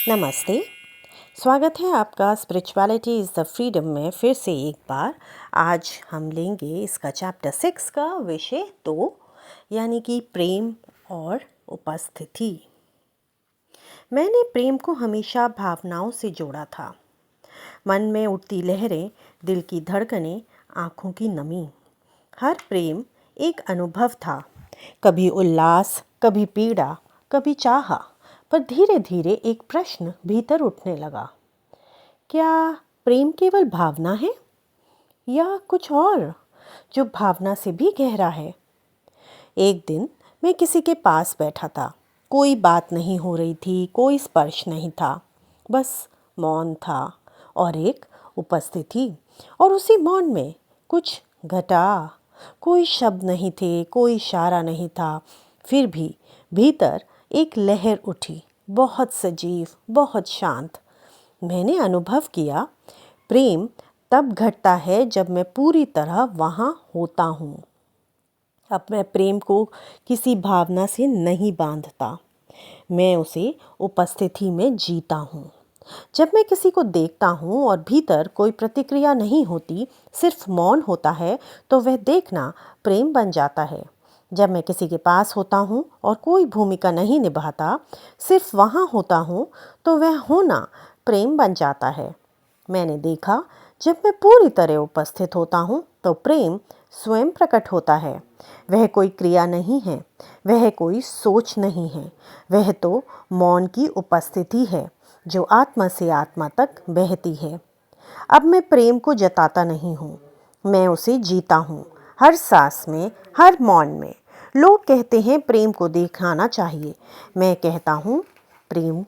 नमस्ते। स्वागत है आपका स्पिरिचुअलिटी इज़ द फ्रीडम में फिर से एक बार। आज हम लेंगे इसका चैप्टर 6 का विषय 2 यानी कि प्रेम और उपस्थिति। मैंने प्रेम को हमेशा भावनाओं से जोड़ा था। मन में उठती लहरें, दिल की धड़कनें, आँखों की नमी। हर प्रेम एक अनुभव था, कभी उल्लास, कभी पीड़ा, कभी चाह। पर धीरे धीरे एक प्रश्न भीतर उठने लगा, क्या प्रेम केवल भावना है या कुछ और जो भावना से भी गहरा है। एक दिन मैं किसी के पास बैठा था। कोई बात नहीं हो रही थी, कोई स्पर्श नहीं था, बस मौन था और एक उपस्थिति। और उसी मौन में कुछ घटा। कोई शब्द नहीं थे, कोई इशारा नहीं था, फिर भी भीतर एक लहर उठी, बहुत सजीव, बहुत शांत। मैंने अनुभव किया, प्रेम तब घटता है जब मैं पूरी तरह वहाँ होता हूँ। अब मैं प्रेम को किसी भावना से नहीं बांधता, मैं उसे उपस्थिति में जीता हूँ। जब मैं किसी को देखता हूँ और भीतर कोई प्रतिक्रिया नहीं होती, सिर्फ मौन होता है, तो वह देखना प्रेम बन जाता है। जब मैं किसी के पास होता हूँ और कोई भूमिका नहीं निभाता, सिर्फ वहाँ होता हूँ, तो वह होना प्रेम बन जाता है। मैंने देखा, जब मैं पूरी तरह उपस्थित होता हूँ तो प्रेम स्वयं प्रकट होता है। वह कोई क्रिया नहीं है, वह कोई सोच नहीं है, वह तो मौन की उपस्थिति है जो आत्मा से आत्मा तक बहती है। अब मैं प्रेम को जताता नहीं हूँ, मैं उसे जीता हूँ, हर सांस में, हर मौन में। लोग कहते हैं प्रेम को दिखाना चाहिए, मैं कहता हूँ प्रेम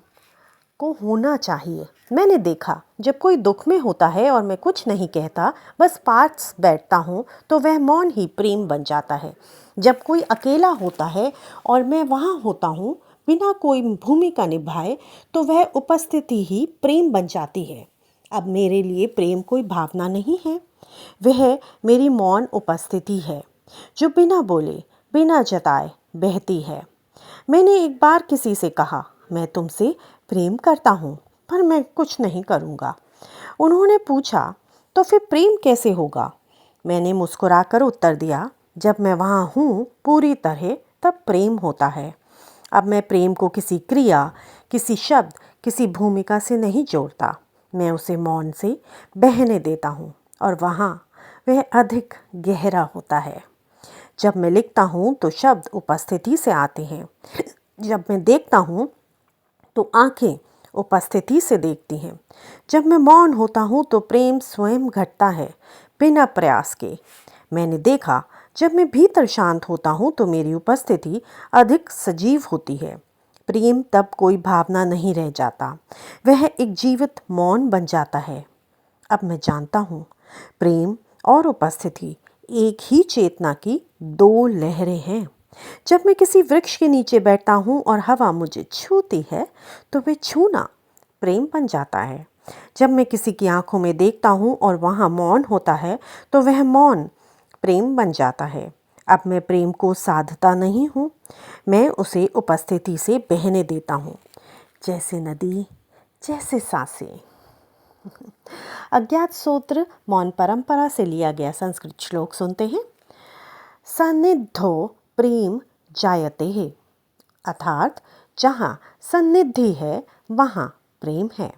को होना चाहिए। मैंने देखा, जब कोई दुख में होता है और मैं कुछ नहीं कहता, बस पास बैठता हूँ, तो वह मौन ही प्रेम बन जाता है। जब कोई अकेला होता है और मैं वहाँ होता हूँ बिना कोई भूमिका निभाए, तो वह उपस्थिति ही प्रेम बन जाती है। अब मेरे लिए प्रेम कोई भावना नहीं है, वह मेरी मौन उपस्थिति है जो बिना बोले, बिना जताए बहती है। मैंने एक बार किसी से कहा, मैं तुमसे प्रेम करता हूँ पर मैं कुछ नहीं करूँगा। उन्होंने पूछा, तो फिर प्रेम कैसे होगा? मैंने मुस्कुराकर उत्तर दिया, जब मैं वहाँ हूँ पूरी तरह, तब प्रेम होता है। अब मैं प्रेम को किसी क्रिया, किसी शब्द, किसी भूमिका से नहीं जोड़ता, मैं उसे मौन से बहने देता हूँ और वहाँ वह अधिक गहरा होता है। जब मैं लिखता हूँ तो शब्द उपस्थिति से आते हैं, जब मैं देखता हूँ तो आंखें उपस्थिति से देखती हैं। जब मैं मौन होता हूँ तो प्रेम स्वयं घटता है, बिना प्रयास के। मैंने देखा, जब मैं भीतर शांत होता हूँ तो मेरी उपस्थिति अधिक सजीव होती है। प्रेम तब कोई भावना नहीं रह जाता, वह एक जीवित मौन बन जाता है। अब मैं जानता हूँ, प्रेम और उपस्थिति एक ही चेतना की दो लहरें हैं। जब मैं किसी वृक्ष के नीचे बैठता हूँ और हवा मुझे छूती है, तो वह छूना प्रेम बन जाता है। जब मैं किसी की आंखों में देखता हूँ और वहाँ मौन होता है, तो वह मौन प्रेम बन जाता है। अब मैं प्रेम को साधता नहीं हूँ, मैं उसे उपस्थिति से बहने देता हूँ, जैसे नदी, जैसे सांसें। अज्ञात सूत्र मौन परंपरा से लिया गया संस्कृत श्लोक सुनते हैं। सन्निधो प्रेम जायते है, अर्थात जहाँ सन्निधि है वहाँ प्रेम है।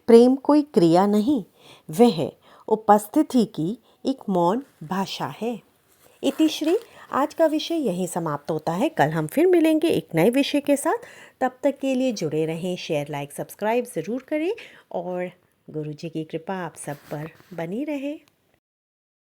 प्रेम कोई क्रिया नहीं, वह उपस्थिति की एक मौन भाषा है। इतिश्री, आज का विषय यहीं समाप्त होता है। कल हम फिर मिलेंगे एक नए विषय के साथ। तब तक के लिए जुड़े रहें, शेयर, लाइक, सब्सक्राइब ज़रूर करें और गुरु जी की कृपा आप सब पर बनी रहे।